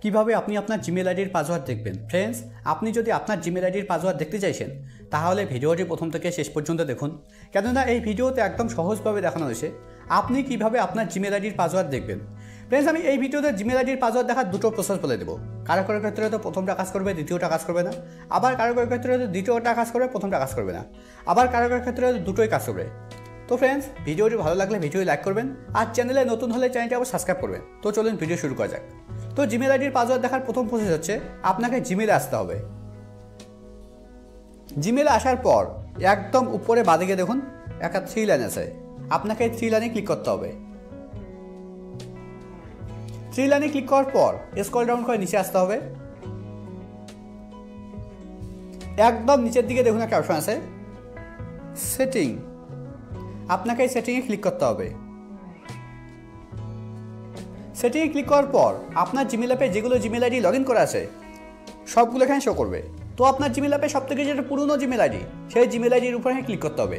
কিভাবে আপনি আপনার জিমেল আইডির পাসওয়ার্ড দেখবেন। ফ্রেন্ডস, আপনি যদি আপনার জিমেল আইডির পাসওয়ার্ড দেখতে চাইছেন তাহলে ভিডিওটি প্রথম থেকে শেষ পর্যন্ত দেখুন, কেননা এই ভিডিওতে একদম সহজভাবে দেখানো হয়েছে আপনি কিভাবে আপনার জিমেল আইডির পাসওয়ার্ড দেখবেন। ফ্রেন্ডস, আমি এই ভিডিওতে জিমেল আইডির পাসওয়ার্ড দেখার দুটো প্রসেস বলে দেবো। কারো কারো ক্ষেত্রে হয়তো প্রথমটা কাজ করবে, দ্বিতীয়টা কাজ করবে না। আবার কারো কারো ক্ষেত্রে হয়তো দ্বিতীয়টা কাজ করবে, প্রথমটা কাজ করবে না। আবার কারো কারো ক্ষেত্রে হয়তো দুটোই কাজ করবে। তো ফ্রেন্ডস, ভিডিওটি ভালো লাগলে ভিডিও লাইক করবেন, আর চ্যানেলে নতুন হলে চ্যানেলটি আবার সাবস্ক্রাইব করবেন। তো চলুন ভিডিও শুরু করা যাক। তো জিমেল আইডির পাসওয়ার্ড দেখার প্রথম প্রসেস হচ্ছে আপনাকে জিমেলে আসতে হবে। জিমেলে আসার পর একদম উপরে বাঁদিকে দেখুন একটা 3 লাইন আছে, আপনাকে 3 লাইনে ক্লিক করতে হবে। 3 লাইনে ক্লিক করার পর স্ক্রল ডাউন করে নিচে আসতে হবে। একদম নিচের দিকে দেখুন একটা অপশন আছে সেটিং, আপনাকে এই সেটিংয়ে ক্লিক করতে হবে। সেটিংয়ে ক্লিক করার পর আপনার জিমেল অ্যাপে যেগুলো জিমেল আইডি লগ ইন করা আছে সবগুলো এখানে শো করবে। তো আপনার জিমেল অ্যাপে সব থেকে যেটা পুরনো জিমেল আইডি সেই জিমেল আইডির উপরে ক্লিক করতে হবে।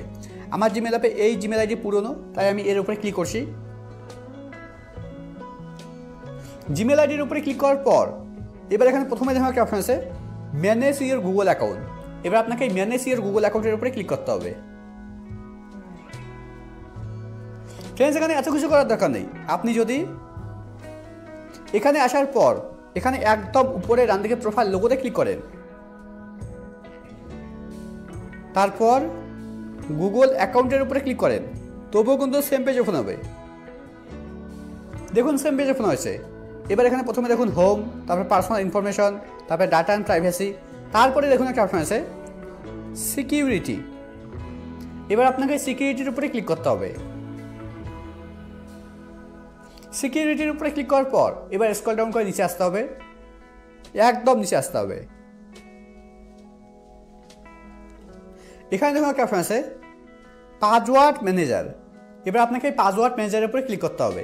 আমার জিমেল অ্যাপে এই জিমেল আইডি পুরনো, তাই আমি এর উপরে ক্লিক করছি। জিমেল আইডির উপরে ক্লিক করার পর এবার এখানে প্রথমে দেখুন একটা অপশন আছে ম্যানেজ ইওর গুগল অ্যাকাউন্ট। এবার আপনাকে এই ম্যানেজ ইওর গুগল অ্যাকাউন্টের উপরে ক্লিক করতে হবে। ফ্রেন্ডস, এখানে এত কিছু করার দরকার নেই। আপনি যদি এখানে আসার পর এখানে একদম উপরে ডান দিকে প্রোফাইল লোগোতে ক্লিক করেন, তারপর গুগল অ্যাকাউন্টের উপরে ক্লিক করেন, তবুও কিন্তু সেম পেজ ওপেন হবে। দেখুন সেম পেজ ওপেন হয়েছে। এবার এখানে প্রথমে দেখুন হোম, তারপর পার্সোনাল ইনফরমেশন, তারপরে ডাটা অ্যান্ড প্রাইভেসি, তারপরে দেখুন একটা অপশন আছে সিকিউরিটি। এবার আপনাকে সিকিউরিটির উপরে ক্লিক করতে হবে। সিকিউরিটির উপরে ক্লিক করার পর এবার স্ক্রল ডাউন করে নিচে আসতে হবে, একদম নিচে আসতে হবে। এখানে দেখুন একটা অপশন আছে পাসওয়ার্ড ম্যানেজার। এবার আপনাকে এই পাসওয়ার্ড ম্যানেজারের উপরে ক্লিক করতে হবে।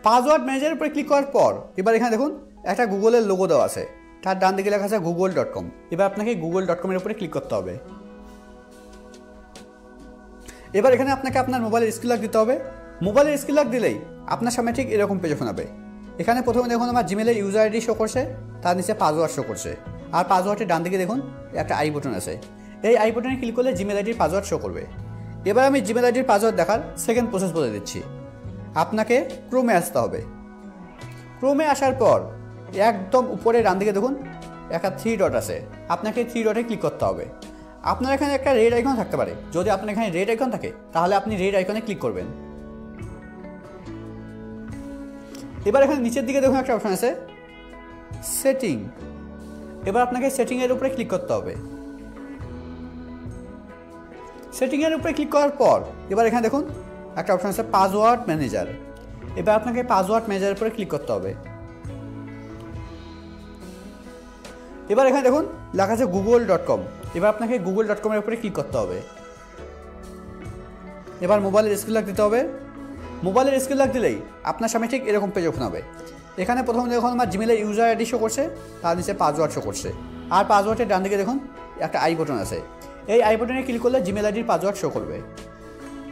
পাসওয়ার্ড ম্যানেজারের উপরে ক্লিক করার পর এবার এখানে দেখুন একটা গুগলের লোগো দেওয়া আছে, তার ডান দিকে লেখা আছে google.com। এবার আপনাকে google.com-এর উপরে ক্লিক করতে হবে। এবার এখানে আপনাকে আপনার মোবাইলের স্ক্রিন লক দিতে হবে। মোবাইলের স্ক্রিন লক দিলেই আপনার সামনে ঠিক এরকম পেজ ওপেন হবে। এখানে প্রথমে দেখুন আমার জিমেলের ইউজার আইডি শো করছে, তার নিচে পাসওয়ার্ড শো করছে, আর পাসওয়ার্ডের ডান দিকে দেখুন একটা আই বাটন আছে। এই আই বাটনে ক্লিক করলে জিমেল আইডির পাসওয়ার্ড শো করবে। এবার আমি জিমেল আইডির পাসওয়ার্ড দেখার সেকেন্ড প্রসেস বলে দিচ্ছি। আপনাকে ক্রোমে আসতে হবে। ক্রোমে আসার পর একদম উপরে ডান দিকে দেখুন একটা 3 ডট আছে, আপনাকে 3 ডটে ক্লিক করতে হবে। আপনার এখানে একটা রেড আইকন থাকতে পারে, যদি আপনার এখানে রেড আইকন থাকে তাহলে আপনি রেড আইকনে ক্লিক করবেন। এবার এখানে নিচের দিকে দেখুন একটা অপশন আছে সেটিং। এবার আপনাকে সেটিংয়ের উপরে ক্লিক করতে হবে। সেটিংয়ের উপরে ক্লিক করার পর এবার এখানে দেখুন একটা অপশন আছে পাসওয়ার্ড ম্যানেজার। এবার আপনাকে পাসওয়ার্ড ম্যানেজারের উপরে ক্লিক করতে হবে। এবার এখানে দেখুন লেখা আছে google.com। এবার আপনাকে google.com-এর উপরে ক্লিক করতে হবে। এবার মোবাইলের স্ক্রিন লক দিতে হবে। মোবাইলের স্ক্রিন লক দিলেই আপনার সামনে ঠিক এরকম পেজ ওপেন হবে। এখানে প্রথমে দেখুন আমার জিমেলের ইউজার আইডি শো করছে, তার নিচে পাসওয়ার্ড শো করছে, আর পাসওয়ার্ডের ডান দিকে দেখুন একটা আই বাটন আছে। এই আই বাটনে ক্লিক করলে জিমেল আইডির পাসওয়ার্ড শো করবে।